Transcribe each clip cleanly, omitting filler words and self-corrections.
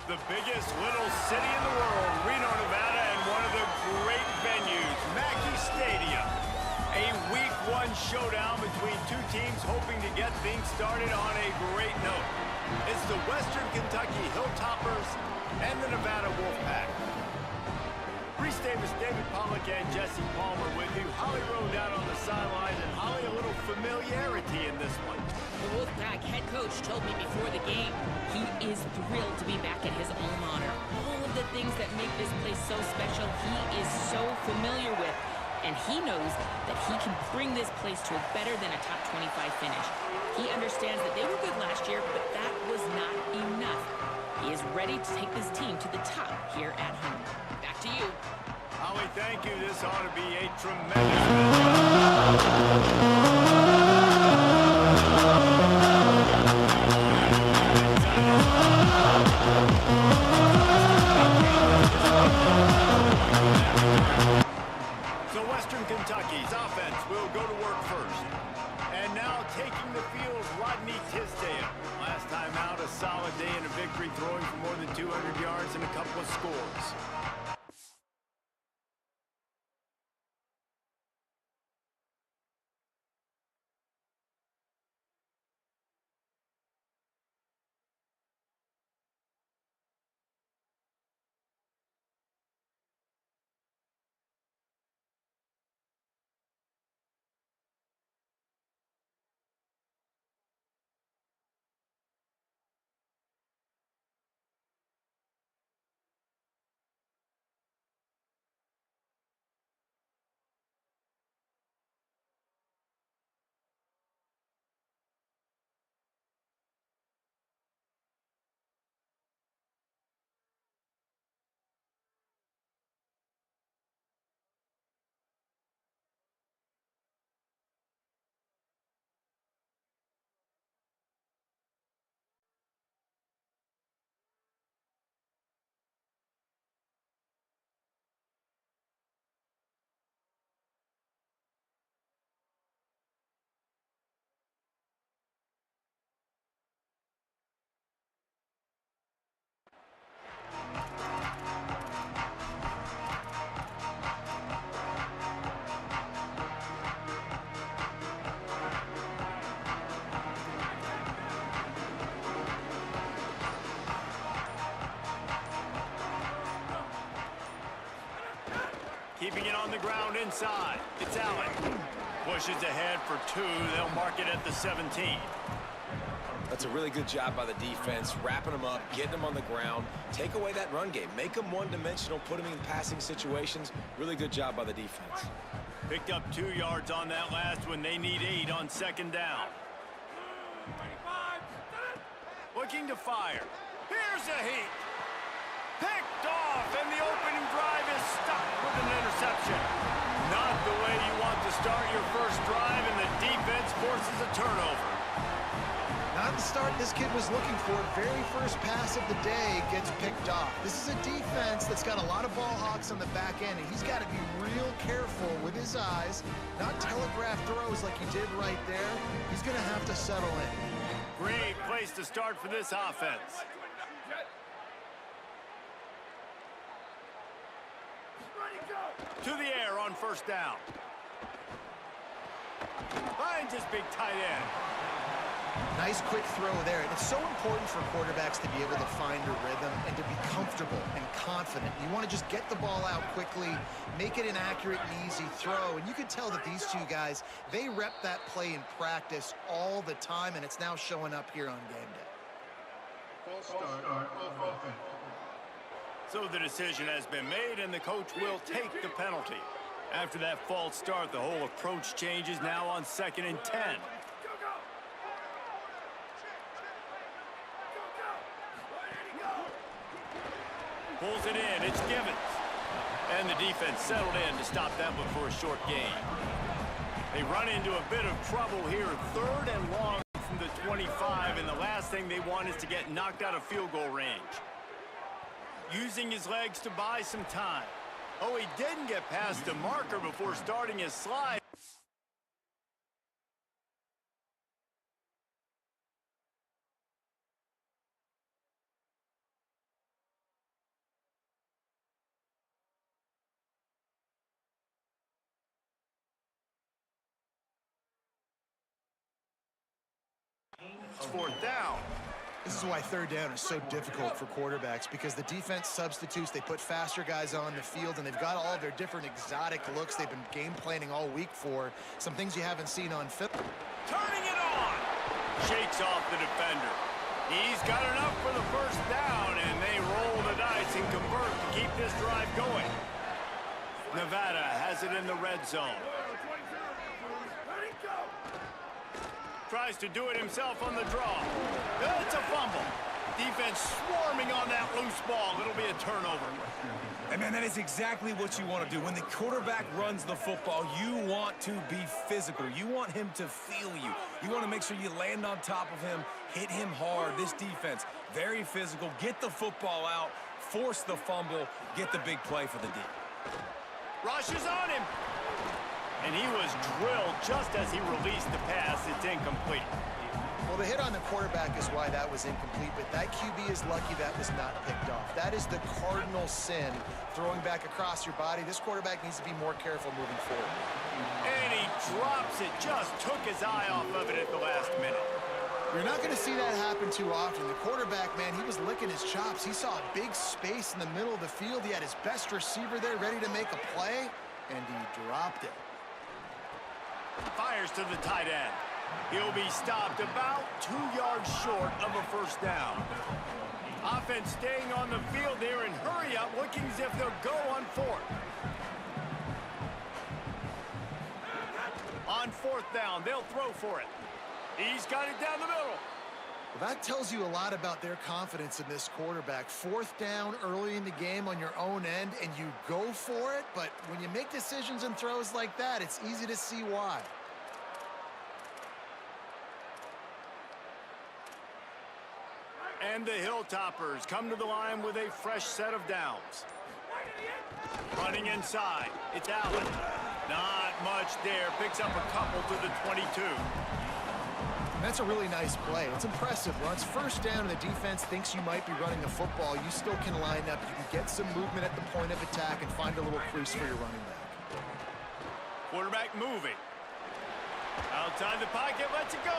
The biggest little city in the world, Reno, Nevada, and one of the great venues, Mackey Stadium. A Week 1 showdown between two teams hoping to get things started on a great note. It's the Western Kentucky Hilltoppers and the Nevada Wolfpack. Reese Davis, David Pollock, and Jesse Palmer with you. Holly Rowe down on the sidelines, and Holly, a little familiarity in this one. The Wolfpack head coach told me before the game he is thrilled to be back at his alma mater. All of the things that make this place so special, he is so familiar with. And he knows that he can bring this place to a better than a top 25 finish. He understands that they were good last year, but that was not enough. He is ready to take this team to the top here at home. Back to you. Holly, thank you. This ought to be a tremendous So Western Kentucky's offense will go to work first. And now taking the field, Rodney Tisdale. Last time out, a solid day and a victory, throwing for more than 200 yards and a couple of scores. Keeping it on the ground inside. It's Allen. Pushes ahead for 2. They'll mark it at the 17. That's a really good job by the defense, wrapping them up, getting them on the ground, take away that run game, make them one-dimensional, put them in passing situations. Really good job by the defense. Picked up 2 yards on that last one. They need 8 on second down. Looking to fire. Here's a heat. Picked off, and the opening drive is stopped with an interception. Not the way you want to start your first drive, and the defense forces a turnover. Not the start this kid was looking for. Very first pass of the day gets picked off. This is a defense that's got a lot of ball hawks on the back end, and he's got to be real careful with his eyes, not telegraph throws like he did right there. He's going to have to settle in. Great place to start for this offense. To the air on first down. Finds his big tight end. Nice quick throw there. And it's so important for quarterbacks to be able to find a rhythm and to be comfortable and confident. You want to just get the ball out quickly, make it an accurate and easy throw. And you can tell that these two guys, they rep that play in practice all the time, and it's now showing up here on game day. False start. So the decision has been made, and the coach will take the penalty. After that false start, the whole approach changes now on 2nd and 10. Pulls it in. It's Givens. And the defense settled in to stop that one for a short gain. They run into a bit of trouble here. 3rd and long from the 25, and the last thing they want is to get knocked out of field goal range. Using his legs to buy some time. Oh, he didn't get past the marker before starting his slide. It's fourth down. This is why third down is so difficult for quarterbacks, because the defense substitutes, they put faster guys on the field, and they've got all of their different exotic looks they've been game planning all week for, some things you haven't seen on film. Turning it on. Shakes off the defender. He's got enough for the first down, and they roll the dice and convert to keep this drive going. Nevada has it in the red zone. Tries to do it himself on the draw. It's a fumble. Defense swarming on that loose ball. It'll be a turnover. And man, that is exactly what you want to do. When the quarterback runs the football, you want to be physical. You want him to feel you. You want to make sure you land on top of him, hit him hard. This defense, very physical. Get the football out, force the fumble, get the big play for the D. Rushes on him. And he was drilled just as he released the pass. It's incomplete. Well, the hit on the quarterback is why that was incomplete, but that QB is lucky that was not picked off. That is the cardinal sin, throwing back across your body. This quarterback needs to be more careful moving forward. And he drops it. Just took his eye off of it at the last minute. You're not going to see that happen too often. The quarterback, man, he was licking his chops. He saw a big space in the middle of the field. He had his best receiver there ready to make a play, and he dropped it. Fires to the tight end. He'll be stopped about 2 yards short of a first down. Offense staying on the field there and hurry up, looking as if they'll go on fourth. On fourth down, they'll throw for it. He's got it down the middle. Well, that tells you a lot about their confidence in this quarterback. Fourth down early in the game on your own end, and you go for it, but when you make decisions and throws like that, it's easy to see why. And the Hilltoppers come to the line with a fresh set of downs. Running inside, it's Allen. Not much there, picks up a couple to the 22. That's a really nice play. It's impressive. Once first down and the defense thinks you might be running the football, you still can line up. You can get some movement at the point of attack and find a little crease for your running back. Quarterback moving. Outside the pocket, lets it go.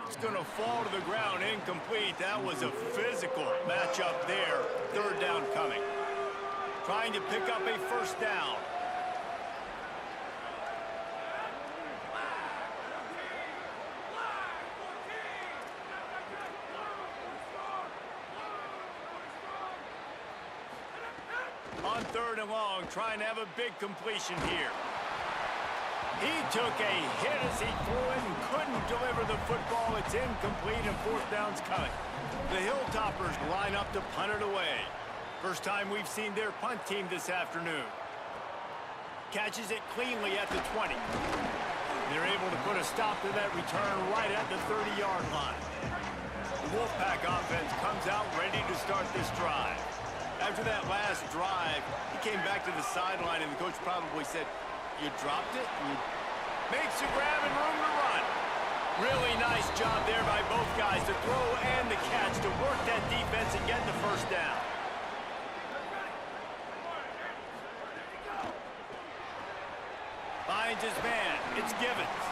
It's going to fall to the ground, incomplete. That was a physical matchup there. Third down coming. Trying to pick up a first down. On third and long, trying to have a big completion here. He took a hit as he threw it and couldn't deliver the football. It's incomplete and fourth down's coming. The Hilltoppers line up to punt it away. First time we've seen their punt team this afternoon. Catches it cleanly at the 20. They're able to put a stop to that return right at the 30-yard line. The Wolfpack offense comes out ready to start this drive. After that last drive, he came back to the sideline and the coach probably said, "You dropped it?" Makes a grab and room to run. Really nice job there by both guys to throw and the catch to work that defense and get the first down. Finds his man. It's Givens.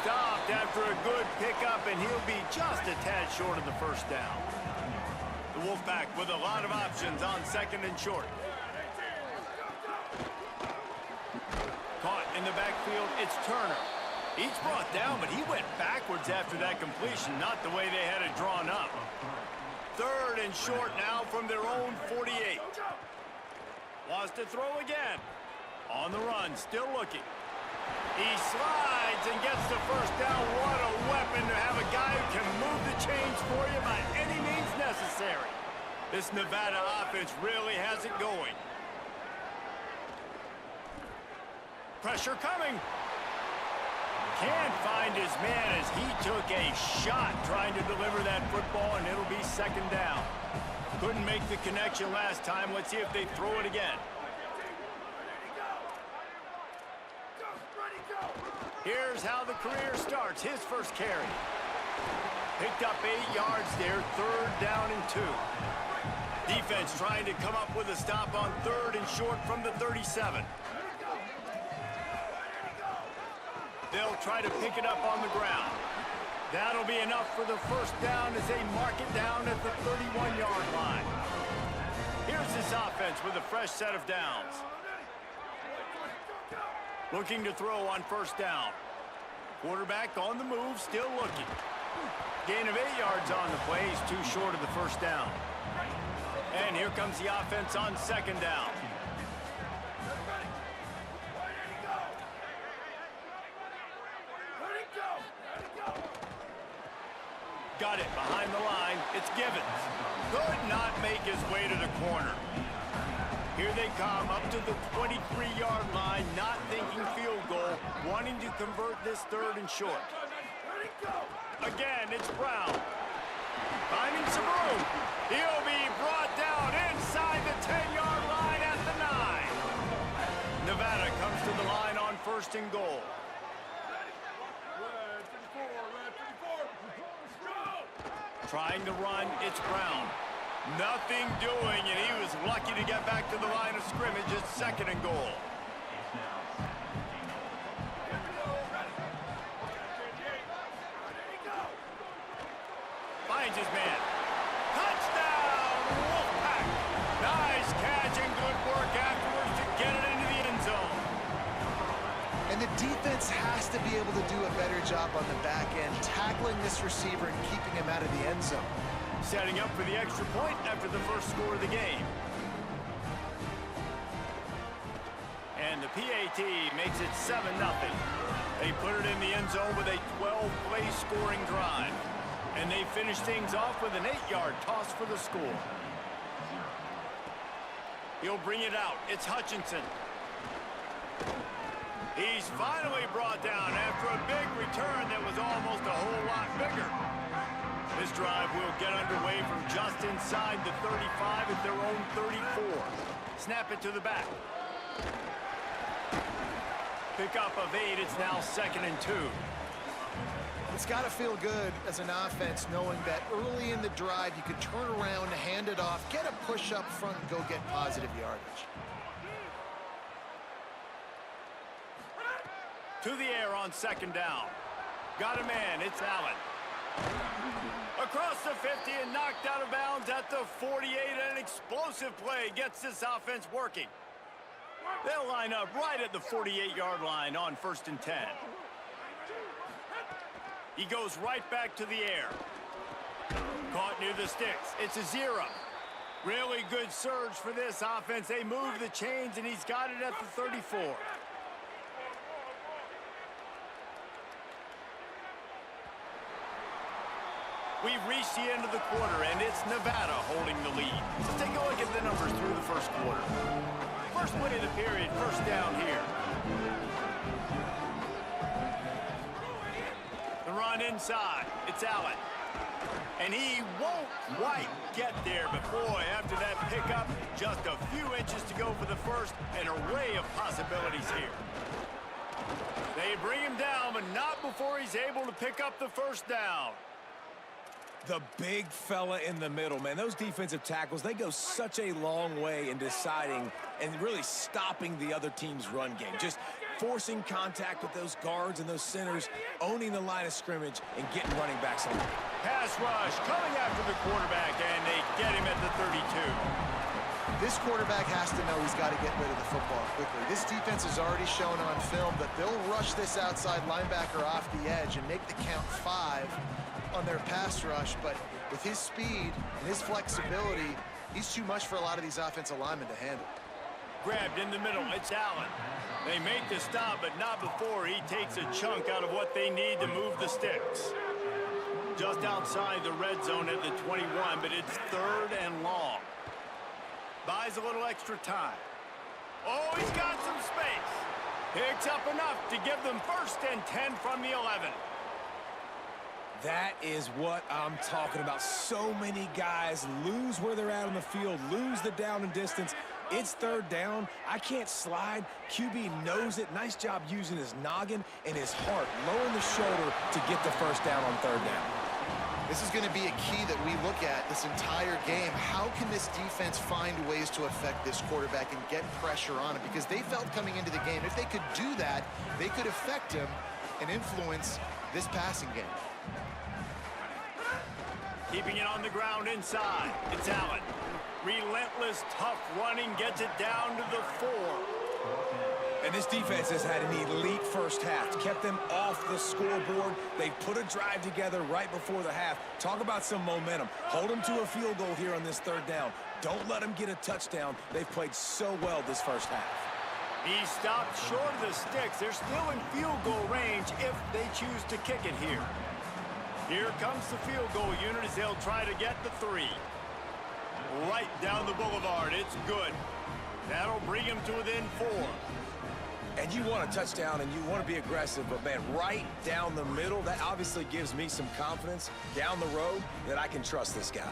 Stopped after a good pickup, and he'll be just a tad short of the first down. The Wolfpack with a lot of options on second and short. Caught in the backfield, it's Turner. He's brought down, but he went backwards after that completion, not the way they had it drawn up. Third and short now from their own 48. Wants to throw again. On the run, still looking. He slides and gets the first down. What a weapon to have a guy who can move the chains for you by any means necessary. This Nevada offense really has it going. Pressure coming. Can't find his man as he took a shot trying to deliver that football, and it'll be second down. Couldn't make the connection last time. Let's see if they throw it again. Here's how the career starts. His first carry. Picked up 8 yards there, third down and 2. Defense trying to come up with a stop on third and short from the 37. They'll try to pick it up on the ground. That'll be enough for the first down as they mark it down at the 31-yard line. Here's this offense with a fresh set of downs. Looking to throw on first down. Quarterback on the move, still looking. Gain of 8 yards on the play. He's too short of the first down. And here comes the offense on second down. Got it behind the line. It's Givens. Could not make his way to the corner. Here they come up to the 23-yard line, not thinking field goal, wanting to convert this third and short. Again, it's Brown. Finding some room. He'll be brought down inside the 10-yard line at the 9. Nevada comes to the line on first and goal. Trying to run, it's Brown. Nothing doing, and he was lucky to get back to the line of scrimmage at second and goal. Finds his man. Touchdown, Wolfpack! Nice catch and good work afterwards to get it into the end zone. And the defense has to be able to do a better job on the back end, tackling this receiver and keeping him out of the end zone. Setting up for the extra point after the first score of the game. And the PAT makes it 7-0. They put it in the end zone with a 12-play scoring drive. And they finish things off with an 8-yard toss for the score. He'll bring it out. It's Hutchinson. He's finally brought down after a big return that was almost a whole lot bigger. This drive will get underway from just inside the 35 at their own 34. Snap it to the back. Pickup of 8. It's now second and 2. It's got to feel good as an offense knowing that early in the drive you could turn around, hand it off, get a push up front, and go get positive yardage. To the air on second down. Got a man. It's Allen. Across the 50 and knocked out of bounds at the 48. An explosive play gets this offense working. They'll line up right at the 48-yard line on first and 10. He goes right back to the air. Caught near the sticks. It's a 0. Really good surge for this offense. They move the chains, and he's got it at the 34. We've reached the end of the quarter, and it's Nevada holding the lead. Let's take a look at the numbers through the first quarter. First play of the period, first down here. The run inside. It's Allen. And he won't quite get there, but boy, after that pickup, just a few inches to go for the first, an array of possibilities here. They bring him down, but not before he's able to pick up the first down. The big fella in the middle, man. Those defensive tackles, they go such a long way in deciding and really stopping the other team's run game. Just forcing contact with those guards and those centers, owning the line of scrimmage, and getting running backs on. Pass rush coming after the quarterback, and they get him at the 32. This quarterback has to know he's got to get rid of the football quickly. This defense has already shown on film that they'll rush this outside linebacker off the edge and make the count 5 on their pass rush, but with his speed and his flexibility, he's too much for a lot of these offensive linemen to handle. Grabbed in the middle, it's Allen. They make the stop, but not before he takes a chunk out of what they need to move the sticks. Just outside the red zone at the 21, but it's 3rd and long. Buys a little extra time. Oh, he's got some space. Picks up enough to give them 1st and 10 from the 11. That is what I'm talking about. So many guys lose where they're at on the field, lose the down and distance. It's 3rd down. I can't slide. QB knows it. Nice job using his noggin and his heart, lowering the shoulder to get the 1st down on 3rd down. This is going to be a key that we look at this entire game. How can this defense find ways to affect this quarterback and get pressure on him? Because they felt coming into the game, if they could do that, they could affect him and influence this passing game. Keeping it on the ground inside. It's Allen. Relentless, tough running, gets it down to the 4. And this defense has had an elite first half. Kept them off the scoreboard. They put a drive together right before the half. Talk about some momentum. Hold them to a field goal here on this 3rd down. Don't let them get a touchdown. They've played so well this first half. He stopped short of the sticks. They're still in field goal range if they choose to kick it here. Here comes the field goal unit as they'll try to get the 3. Right down the boulevard. It's good. That'll bring him to within 4. And you want a touchdown and you want to be aggressive, but man, right down the middle, that obviously gives me some confidence down the road that I can trust this guy.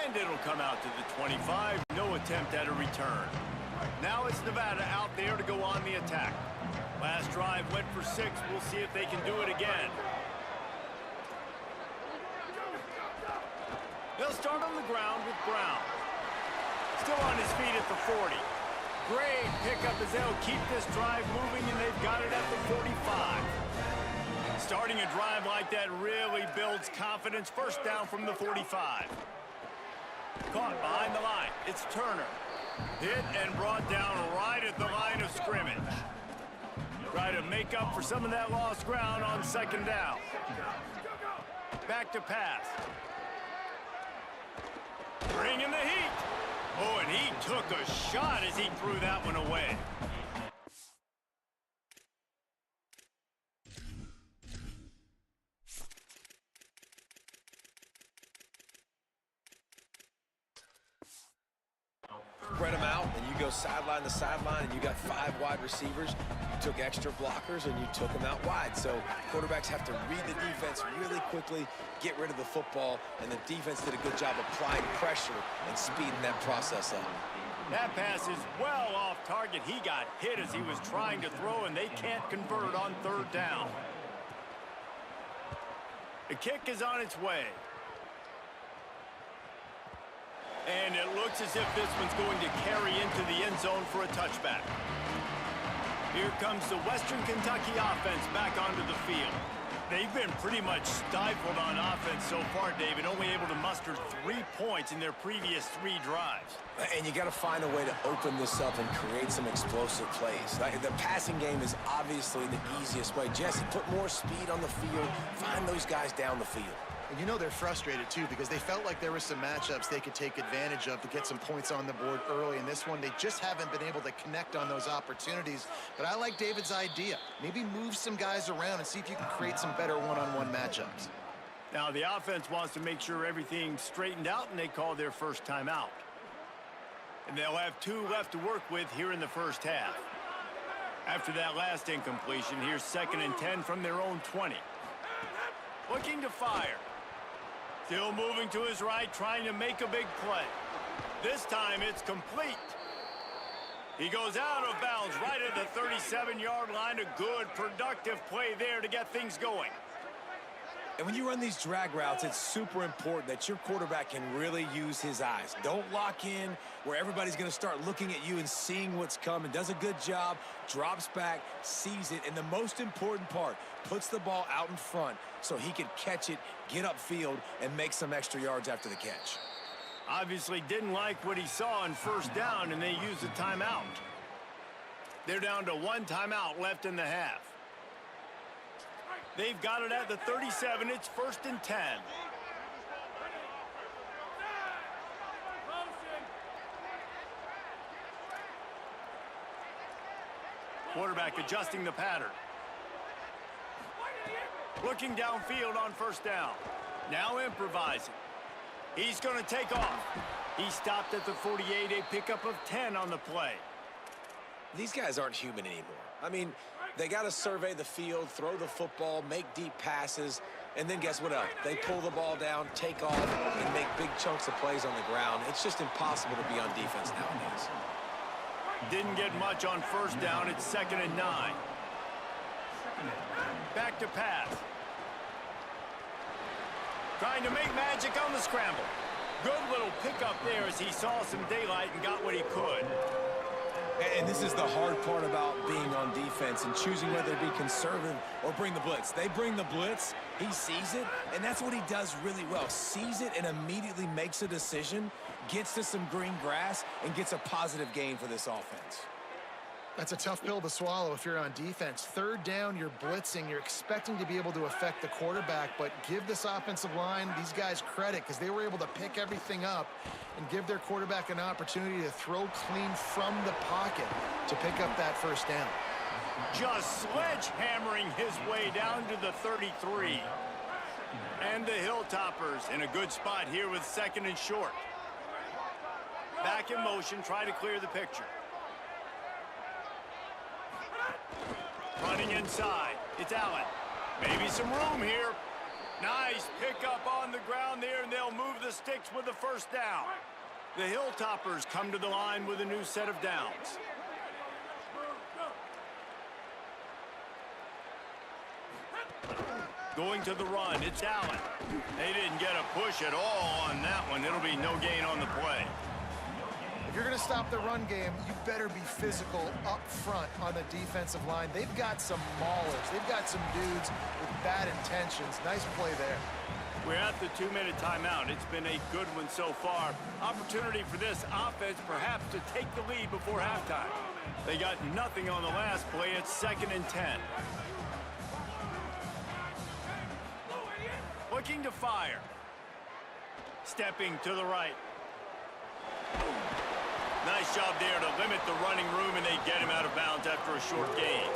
And it'll come out to the 25. No attempt at a return. Now it's Nevada out there to go on the attack. Last drive went for 6. We'll see if they can do it again. They'll start on the ground with Brown. Still on his feet at the 40. Great pickup as they'll keep this drive moving, and they've got it at the 45. Starting a drive like that really builds confidence. 1st down from the 45. Caught behind the line. It's Turner. Hit and brought down right at the line of scrimmage. Try to make up for some of that lost ground on 2nd down. Back to pass. Bringing the heat. Oh, and he took a shot as he threw that one away. Spread them out, and you go sideline to sideline, and you got 5 wide receivers. You took extra blockers, and you took them out wide. So quarterbacks have to read the defense really quickly, get rid of the football, and the defense did a good job applying pressure and speeding that process up. That pass is well off target. He got hit as he was trying to throw, and they can't convert on 3rd down. The kick is on its way. And it looks as if this one's going to carry into the end zone for a touchback. Here comes the Western Kentucky offense back onto the field. They've been pretty much stifled on offense so far, David, only able to muster 3 points in their previous 3 drives. And you got to find a way to open this up and create some explosive plays. Like, the passing game is obviously the easiest way. Jesse, put more speed on the field. Find those guys down the field. And you know they're frustrated, too, because they felt like there were some matchups they could take advantage of to get some points on the board early. In this one, they just haven't been able to connect on those opportunities. But I like David's idea. Maybe move some guys around and see if you can create some better one-on-one matchups. Now, the offense wants to make sure everything's straightened out, and they call their first timeout. And they'll have 2 left to work with here in the first half. After that last incompletion, here's 2nd and 10 from their own 20. Looking to fire. Still moving to his right, trying to make a big play. This time it's complete. He goes out of bounds right at the 37-yard line. A good, productive play there to get things going. And when you run these drag routes, it's super important that your quarterback can really use his eyes. Don't lock in where everybody's going to start looking at you and seeing what's coming. Does a good job, drops back, sees it, and the most important part, puts the ball out in front so he can catch it, get upfield, and make some extra yards after the catch. Obviously didn't like what he saw on first down, and they used a timeout. They're down to one timeout left in the half. They've got it at the 37. It's 1st and 10. Quarterback adjusting the pattern. Looking downfield on first down. Now improvising. He's going to take off. He stopped at the 48, a pickup of 10 on the play. These guys aren't human anymore. I mean, they got to survey the field, throw the football, make deep passes, and then guess what else? They pull the ball down, take off, and make big chunks of plays on the ground. It's just impossible to be on defense nowadays. Didn't get much on first down. It's 2nd and 9. Back to pass. Trying to make magic on the scramble. Good little pickup there as he saw some daylight and got what he could. And this is the hard part about being on defense and choosing whether to be conservative or bring the blitz. They bring the blitz, he sees it, and that's what he does really well. Sees it and immediately makes a decision, gets to some green grass, and gets a positive gain for this offense. That's a tough pill to swallow if you're on defense. 3rd down, you're blitzing. You're expecting to be able to affect the quarterback, but give this offensive line, these guys, credit because they were able to pick everything up and give their quarterback an opportunity to throw clean from the pocket to pick up that 1st down. Just sledgehammering his way down to the 33. And the Hilltoppers in a good spot here with 2nd and short. Back in motion, try to clear the picture. Running inside. It's Allen. Maybe some room here. Nice pickup on the ground there, and they'll move the sticks with the 1st down. The Hilltoppers come to the line with a new set of downs. Going to the run. It's Allen. They didn't get a push at all on that one. It'll be no gain on the play. If you're going to stop the run game, you better be physical up front on the defensive line. They've got some maulers. They've got some dudes with bad intentions. Nice play there. We're at the 2-minute timeout. It's been a good one so far. Opportunity for this offense perhaps to take the lead before halftime. They got nothing on the last play. It's 2nd and 10. Looking to fire. Stepping to the right. Nice job there to limit the running room, and they get him out of bounds after a short gain.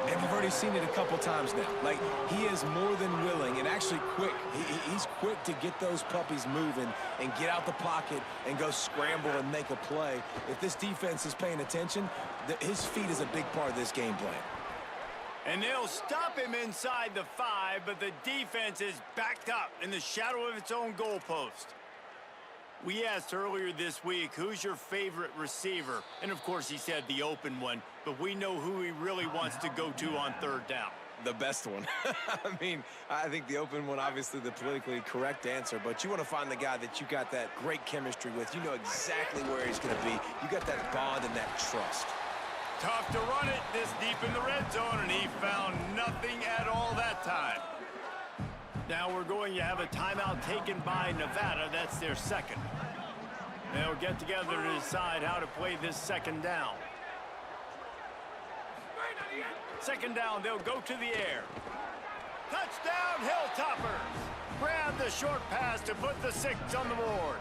And we've already seen it a couple times now. Like, he is more than willing and actually quick. He's quick to get those puppies moving and get out the pocket and go scramble and make a play. If this defense is paying attention, his feet is a big part of this game plan. And they'll stop him inside the 5, but the defense is backed up in the shadow of its own goalpost. We asked earlier this week, who's your favorite receiver? And, of course, he said the open one, but we know who he really wants to go to on 3rd down. The best one. I mean, I think the open one, obviously the politically correct answer, but you want to find the guy that you got that great chemistry with. You know exactly where he's going to be. You got that bond and that trust. Tough to run it this deep in the red zone, and he found nothing at all that time. Now we're going to have a timeout taken by Nevada. That's their 2nd. They'll get together to decide how to play this 2nd down. 2nd down, they'll go to the air. Touchdown, Hilltoppers! Grab the short pass to put the 6 on the board.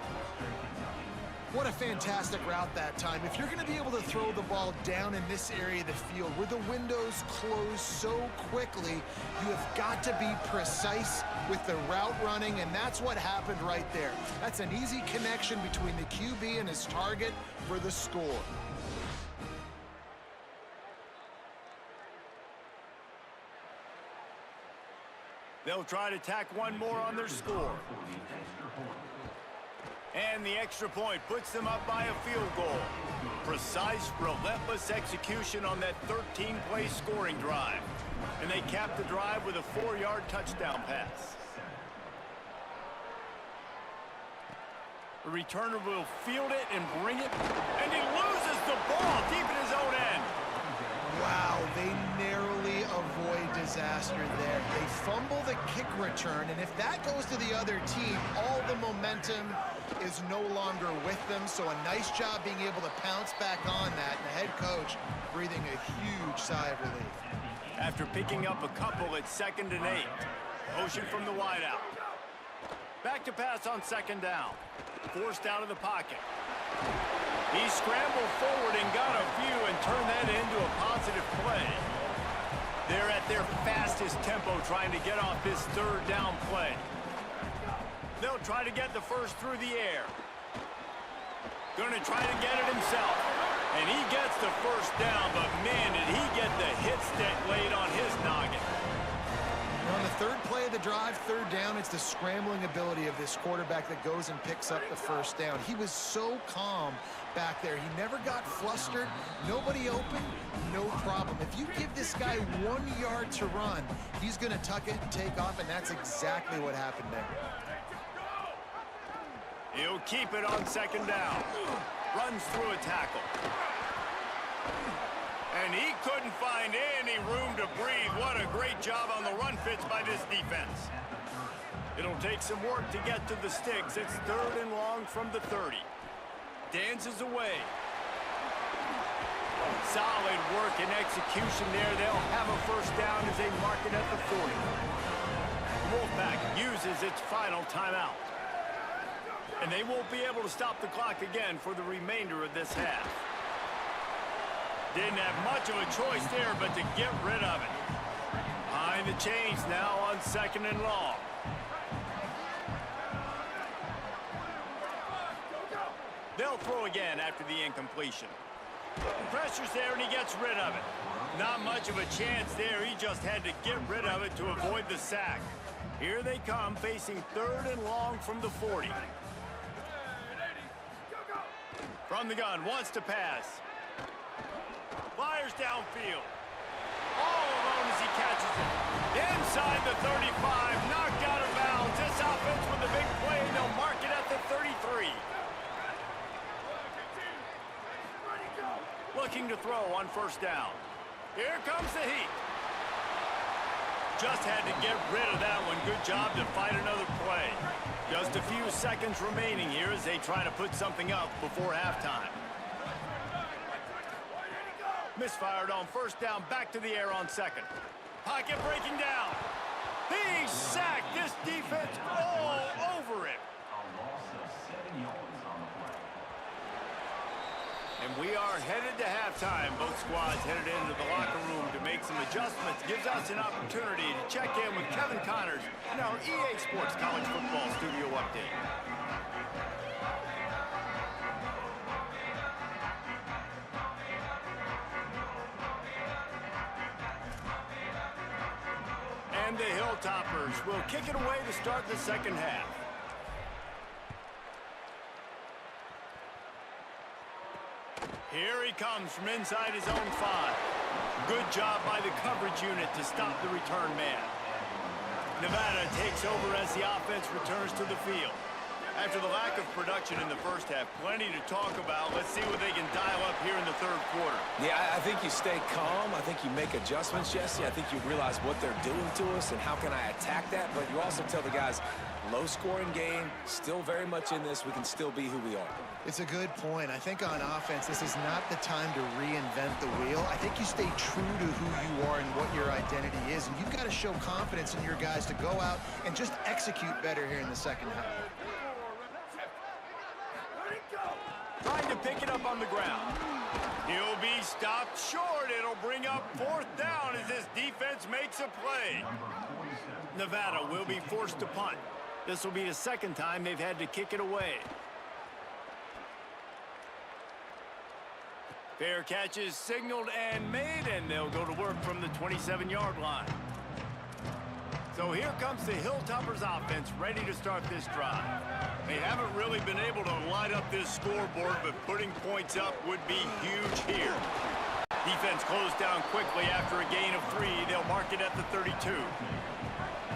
What a fantastic route that time. If you're going to be able to throw the ball down in this area of the field where the windows close so quickly, you have got to be precise with the route running, and that's what happened right there. That's an easy connection between the QB and his target for the score. They'll try to tack one more on their score. And the extra point puts them up by a field goal. Precise, relentless execution on that 13-play scoring drive. And they cap the drive with a 4-yard touchdown pass. The returner will field it and bring it, and he loses the ball deep in his own end. Wow, they narrowly avoid disaster there. They fumble the kick return, and if that goes to the other team, all the momentum is no longer with them. So a nice job being able to pounce back on that, and the head coach breathing a huge sigh of relief. After picking up a couple at 2nd and 8. Motion from the wideout. Back to pass on 2nd down. Forced out of the pocket. He scrambled forward and got a few and turned that into a positive play. They're at their fastest tempo trying to get off this 3rd down play. They'll try to get the first through the air. Gonna try to get it himself. And he gets the first down, but man, did he get the hit stick laid on his noggin. On the 3rd play of the drive, 3rd down, it's the scrambling ability of this quarterback that goes and picks up the first down. He was so calm back there. He never got flustered. Nobody open, no problem. If you give this guy 1 yard to run, he's going to tuck it and take off, and that's exactly what happened there. He'll keep it on 2nd down. Runs through a tackle. And he couldn't find any room to breathe. What a great job on the run fits by this defense. It'll take some work to get to the sticks. It's 3rd and long from the 30. Dances away. Solid work and execution there. They'll have a first down as they mark it at the 40. Wolfpack uses its final timeout. And they won't be able to stop the clock again for the remainder of this half. Didn't have much of a choice there but to get rid of it. Behind the chains now on 2nd and long. They'll throw again after the incompletion. Pressure's there and he gets rid of it. Not much of a chance there. He just had to get rid of it to avoid the sack. Here they come facing 3rd and long from the 40. From the gun, wants to pass. Fires downfield. All alone as he catches it. Inside the 35, knocked out of bounds. This offense with a big play, and they'll mark it at the 33. Looking to throw on 1st down. Here comes the heat. Just had to get rid of that one. Good job to fight another play. Just a few seconds remaining here as they try to put something up before halftime. Misfired on 1st down, back to the air on 2nd. Pocket breaking down. He sacked. This defense all over it. And we are headed to halftime. Both squads headed into the locker room to make some adjustments. Gives us an opportunity to check in with Kevin Connors in our EA Sports College Football Studio Update. And the Hilltoppers will kick it away to start the 2nd half. Here he comes from inside his own 5. Good job by the coverage unit to stop the return man. Nevada takes over as the offense returns to the field. After the lack of production in the 1st half, plenty to talk about. Let's see what they can dial up here in the 3rd quarter. Yeah, I think you stay calm. I think you make adjustments, Jesse. I think you realize what they're doing to us and how can I attack that. But you also tell the guys, low-scoring game, still very much in this. We can still be who we are. It's a good point. I think on offense, this is not the time to reinvent the wheel. I think you stay true to who you are and what your identity is. And you've got to show confidence in your guys to go out and just execute better here in the 2nd half. Trying to pick it up on the ground. He'll be stopped short. It'll bring up 4th down as this defense makes a play. Nevada will be forced to punt. This will be the 2nd time they've had to kick it away. Fair catch is signaled and made, and they'll go to work from the 27-yard line. So here comes the Hilltoppers offense ready to start this drive. They haven't really been able to light up this scoreboard, but putting points up would be huge here. Defense closed down quickly after a gain of 3. They'll mark it at the 32.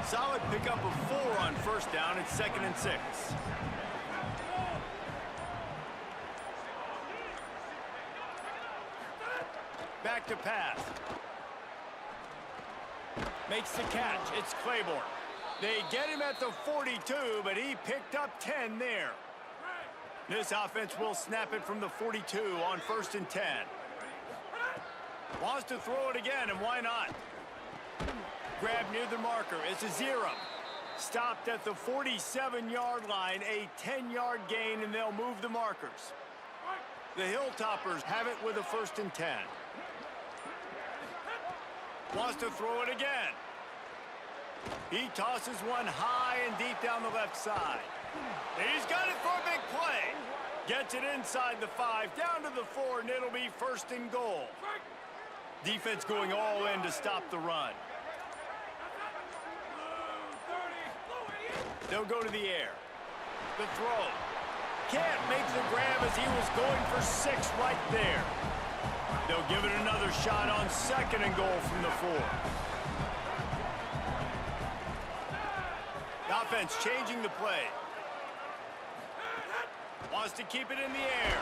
Solid pickup of 4 on 1st down. It's 2nd and 6. Back to pass. Makes the catch. It's Claiborne. They get him at the 42, but he picked up 10 there. This offense will snap it from the 42 on 1st and 10. Wants to throw it again, and why not? Grab near the marker. It's a 0. Stopped at the 47-yard line, a 10-yard gain, and they'll move the markers. The Hilltoppers have it with a 1st and 10. Wants to throw it again. He tosses one high and deep down the left side. He's got it for a big play. Gets it inside the 5, down to the 4, and it'll be 1st and goal. Defense going all in to stop the run. They'll go to the air. The throw. Can't make the grab as he was going for 6 right there. They'll give it another shot on 2nd and goal from the 4. The offense changing the play. Wants to keep it in the air.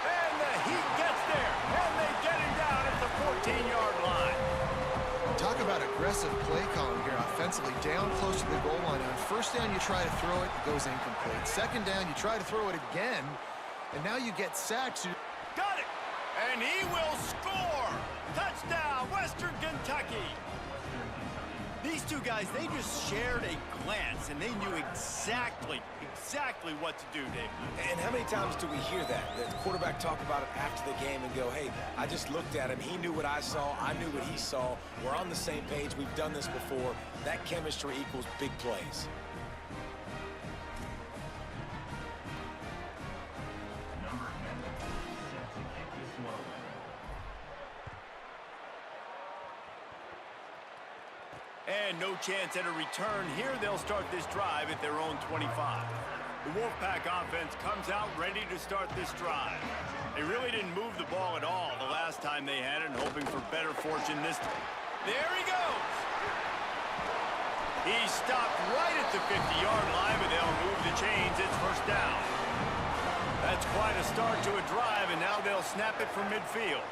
And the Heat gets there. And they get him down at the 14-yard line. Talk about aggressive play calling here offensively. Down close to the goal line. On 1st down, you try to throw it. It goes incomplete. 2nd down, you try to throw it again. And now you get sacks. Got it. And he will score. Touchdown, Western Kentucky. These two guys, they just shared a glance, and they knew exactly what to do, Dave. And how many times do we hear that? The quarterback talk about it after the game and go, hey, I just looked at him. He knew what I saw. I knew what he saw. We're on the same page. We've done this before. That chemistry equals big plays. And no chance at a return here. They'll start this drive at their own 25. The Wolfpack offense comes out ready to start this drive. They really didn't move the ball at all the last time they had it, hoping for better fortune this time. There he goes. He stopped right at the 50-yard line, but they'll move the chains. It's 1st down. That's quite a start to a drive, and now they'll snap it from midfield.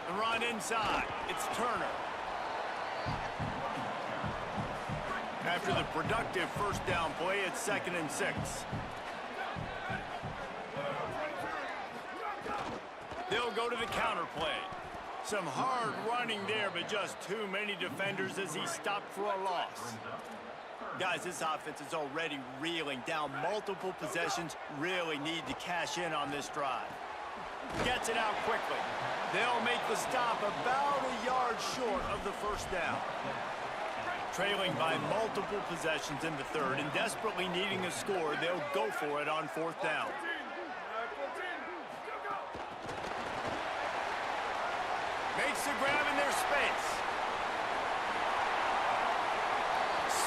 The run inside. It's Turner. After the productive 1st down play, it's 2nd and 6. They'll go to the counter play. Some hard running there, but just too many defenders as he stopped for a loss. Guys, this offense is already reeling down multiple possessions. Really need to cash in on this drive. Gets it out quickly. They'll make the stop about a yard short of the 1st down. Trailing by multiple possessions in the 3rd and desperately needing a score, they'll go for it on 4th down. Makes the grab in their space.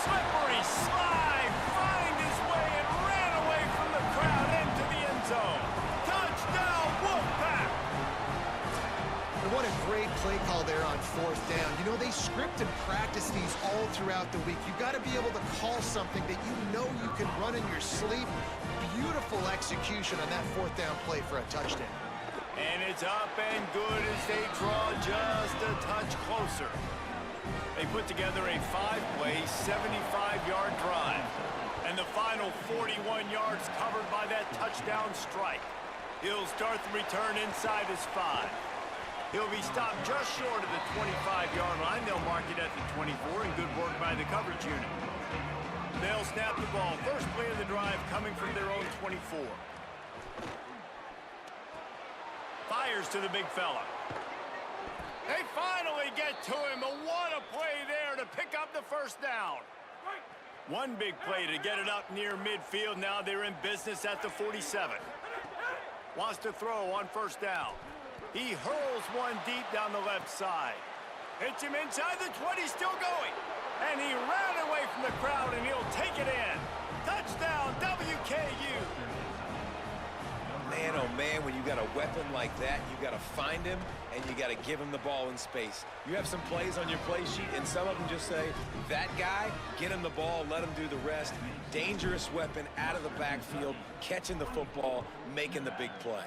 Slippery slide, find his way and ran away from the crowd into the end zone. Touchdown, Wolfpack! And what a great play call there on 4th down. You know, they script and practice these all throughout the week. You've got to be able to call something that you know you can run in your sleep. Beautiful execution on that 4th down play for a touchdown. And it's up and good as they draw just a touch closer. They put together a 5-play, 75-yard drive. And the final 41 yards covered by that touchdown strike. He'll start the return inside his 5. He'll be stopped just short of the 25-yard line. They'll mark it at the 24, and good work by the coverage unit. They'll snap the ball. First play of the drive coming from their own 24. Fires to the big fella. They finally get to him, but what a play there to pick up the 1st down. One big play to get it up near midfield. Now they're in business at the 47. Wants to throw on 1st down. He hurls one deep down the left side. Hits him inside the 20, still going. And he ran away from the crowd, and he'll take it in. Touchdown, WKU. Man, oh man, when you got a weapon like that, you got to find him, and you got to give him the ball in space. You have some plays on your play sheet, and some of them just say, that guy, get him the ball, let him do the rest. Dangerous weapon out of the backfield, catching the football, making the big play.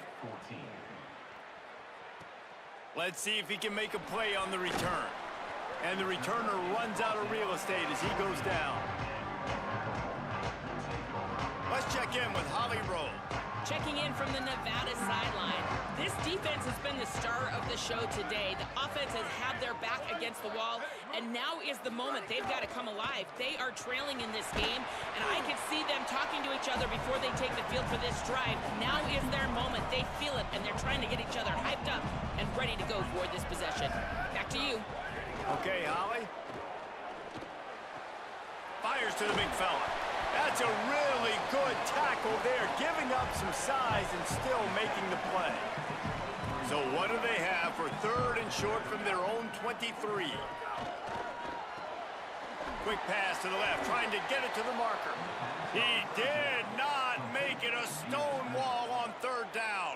Let's see if he can make a play on the return. And the returner runs out of real estate as he goes down. Let's check in with Holly Rowe. Checking in from the Nevada sideline. This defense has been the star of the show today. The offense has had their back against the wall, and now is the moment. They've got to come alive. They are trailing in this game, and I can see them talking to each other before they take the field for this drive. Now is their moment. They feel it, and they're trying to get each other hyped up and ready to go for this possession. Back to you. Okay, Holly. Fires to the big fella. That's a really good tackle there, giving up some size and still making the play. So what do they have for 3rd and short from their own 23? Quick pass to the left, trying to get it to the marker. He did not make it. A stone wall on 3rd down.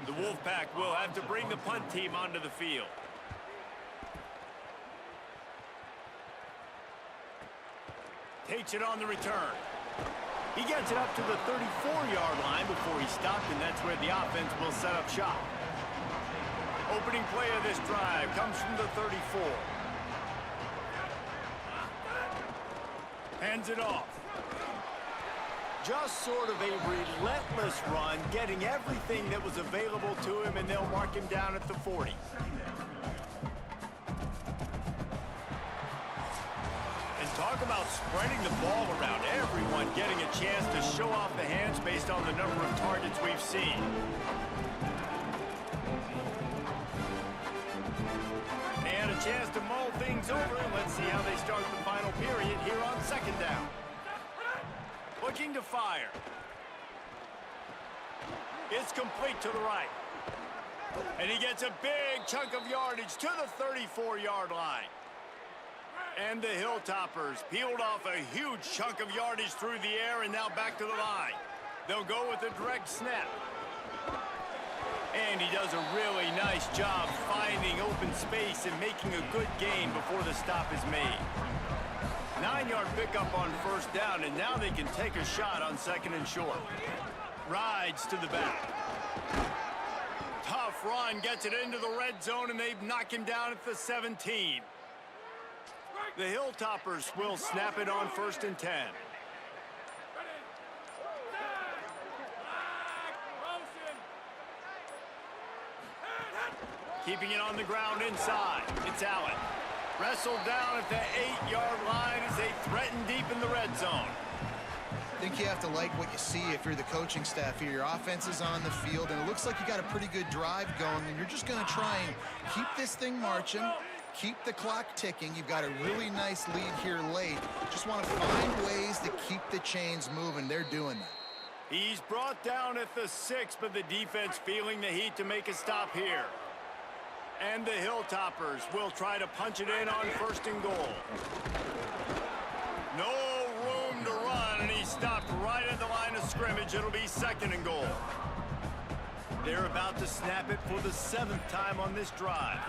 The Wolfpack will have to bring the punt team onto the field. Takes it on the return. He gets it up to the 34-yard line before he stopped, and that's where the offense will set up shop. Opening play of this drive comes from the 34. Hands it off. Just sort of a relentless run, getting everything that was available to him, and they'll mark him down at the 40. Talk about spreading the ball around. Everyone getting a chance to show off the hands based on the number of targets we've seen. And a chance to mull things over. Let's see how they start the final period here on 2nd down. Looking to fire. It's complete to the right. And he gets a big chunk of yardage to the 34-yard line. And the Hilltoppers peeled off a huge chunk of yardage through the air and now back to the line. They'll go with a direct snap. And he does a really nice job finding open space and making a good gain before the stop is made. 9-yard pickup on 1st down, and now they can take a shot on 2nd and short. Rides to the back. Tough run, gets it into the red zone, and they knock him down at the 17. The Hilltoppers will snap it on 1st and 10. Keeping it on the ground inside. It's Allen. Wrestled down at the 8-yard line as they threaten deep in the red zone. I think you have to like what you see if you're the coaching staff here. Your offense is on the field, and it looks like you got a pretty good drive going, and you're just going to try and keep this thing marching. Keep the clock ticking. You've got a really nice lead here late. Just want to find ways to keep the chains moving. They're doing that. He's brought down at the 6, but the defense feeling the heat to make a stop here. And the Hilltoppers will try to punch it in on 1st and goal. No room to run, and he stopped right at the line of scrimmage. It'll be 2nd and goal. They're about to snap it for the 7th time on this drive.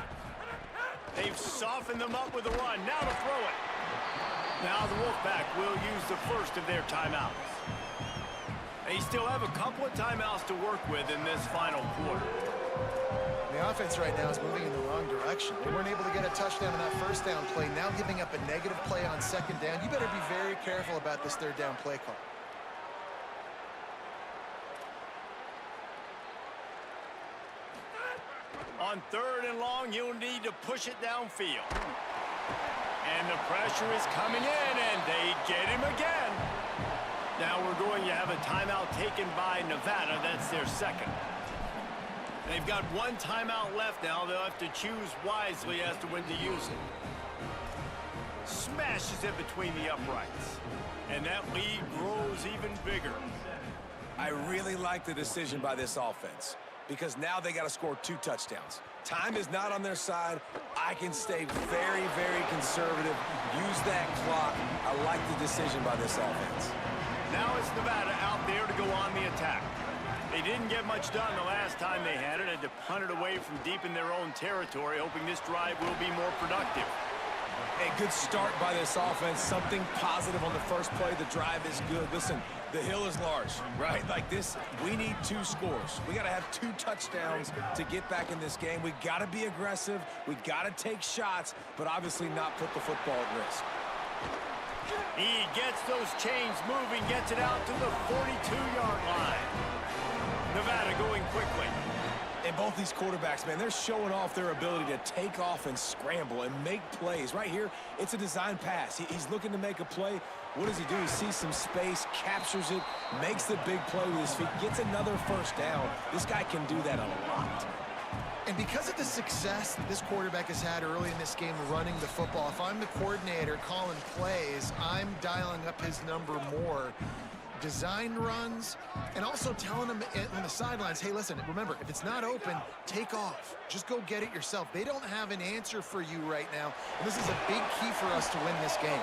They've softened them up with a run. Now to throw it. Now the Wolfpack will use the first of their timeouts. They still have a couple of timeouts to work with in this final quarter. The offense right now is moving in the wrong direction. They weren't able to get a touchdown on that 1st down play. Now giving up a negative play on 2nd down. You better be very careful about this 3rd down play call. On 3rd and long, you'll need to push it downfield. And the pressure is coming in, and they get him again. Now we're going to have a timeout taken by Nevada. That's their 2nd. They've got 1 timeout left now. They'll have to choose wisely as to when to use it. Smashes it between the uprights. And that lead grows even bigger. I really like the decision by this offense, because now they got to score 2 touchdowns. Time is not on their side. I can stay very, very conservative. Use that clock. I like the decision by this offense. Now it's Nevada out there to go on the attack. They didn't get much done the last time they had to punt it away from deep in their own territory, hoping this drive will be more productive. A good start by this offense. Something positive on the first play. The drive is good. Listen, the hill is large, right? Like this, we need 2 scores. We got to have 2 touchdowns to get back in this game. We got to be aggressive. We got to take shots, but obviously not put the football at risk. He gets those chains moving, gets it out to the 42-yard line. Nevada going quickly. And both these quarterbacks, man, they're showing off their ability to take off and scramble and make plays. Right here, it's a design pass. He's looking to make a play. What does he do? He sees some space, captures it, makes the big play with his feet, gets another first down. This guy can do that a lot. And because of the success this quarterback has had early in this game running the football, if I'm the coordinator calling plays, I'm dialing up his number more. Design runs, and also telling them on the sidelines, hey, listen, remember, if it's not open, take off. Just go get it yourself. They don't have an answer for you right now, and this is a big key for us to win this game.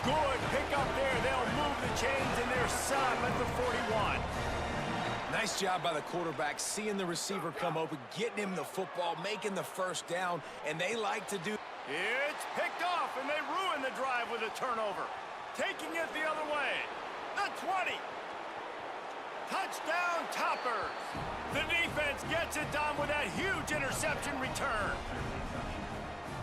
Good pick up there. They'll move the chains in their side at the 41. Nice job by the quarterback, seeing the receiver come open, getting him the football, making the first down, and they like to do. It's picked off, and they ruin the drive with a turnover. Taking it the other way. The 20. Touchdown Toppers. The defense gets it done with that huge interception return.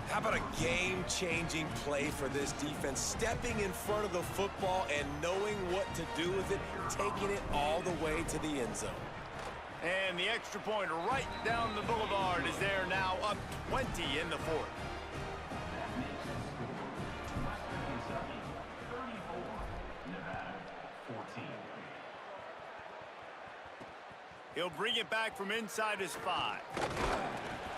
How about a game-changing play for this defense? Stepping in front of the football and knowing what to do with it, taking it all the way to the end zone. And the extra point right down the boulevard is there now, up 20 in the 4th. He'll bring it back from inside his 5.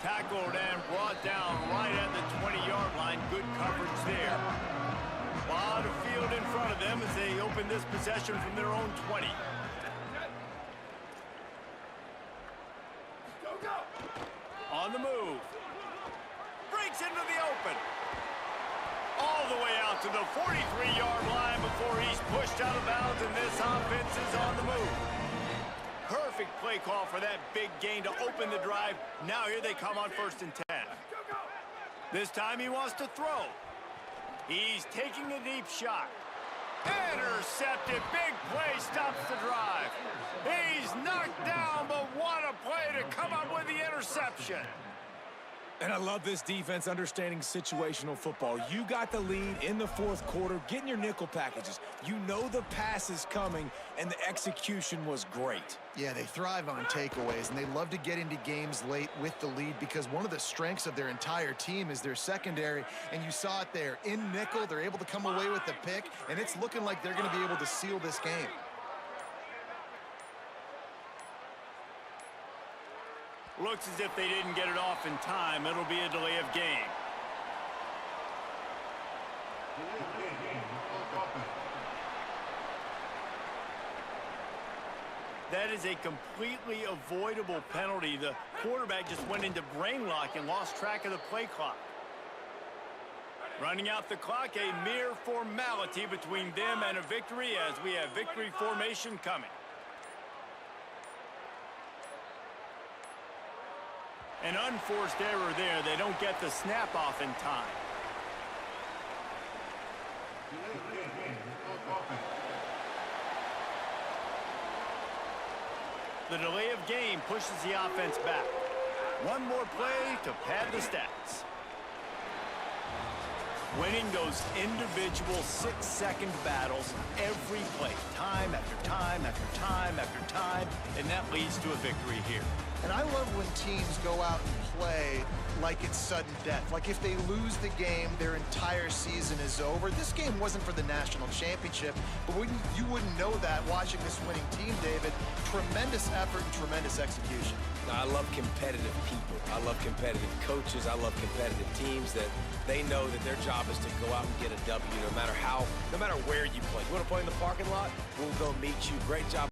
Tackled and brought down right at the 20-yard line. Good coverage there. A lot of field in front of them as they open this possession from their own 20. On the move. Breaks into the open. All the way out to the 43-yard line before he's pushed out of bounds, and this offense is on the move. Perfect play call for that big gain to open the drive. Now here they come on 1st and 10. This time he wants to throw. He's taking a deep shot. Intercepted. Big play stops the drive. He's knocked down, but what a play to come up with the interception. And I love this defense understanding situational football. You got the lead in the 4th quarter, getting your nickel packages. You know the pass is coming, and the execution was great. Yeah, they thrive on takeaways, and they love to get into games late with the lead because one of the strengths of their entire team is their secondary, and you saw it there. In nickel, they're able to come away with the pick, and it's looking like they're going to be able to seal this game. Looks as if they didn't get it off in time. It'll be a delay of game. That is a completely avoidable penalty. The quarterback just went into brain lock and lost track of the play clock. Running out the clock, a mere formality between them and a victory as we have victory formation coming. An unforced error there. They don't get the snap off in time. The delay of game pushes the offense back. One more play to pad the stats. Winning those individual 6-second battles every play, time after time after time after time, and that leads to a victory here. And I love when teams go out and play like it's sudden death. Like if they lose the game, their entire season is over. This game wasn't for the national championship, but you wouldn't know that watching this winning team, David. Tremendous effort and tremendous execution. I love competitive people. I love competitive coaches. I love competitive teams that they know that their job is to go out and get a W no matter where you play. You want to play in the parking lot? We'll go meet you. Great job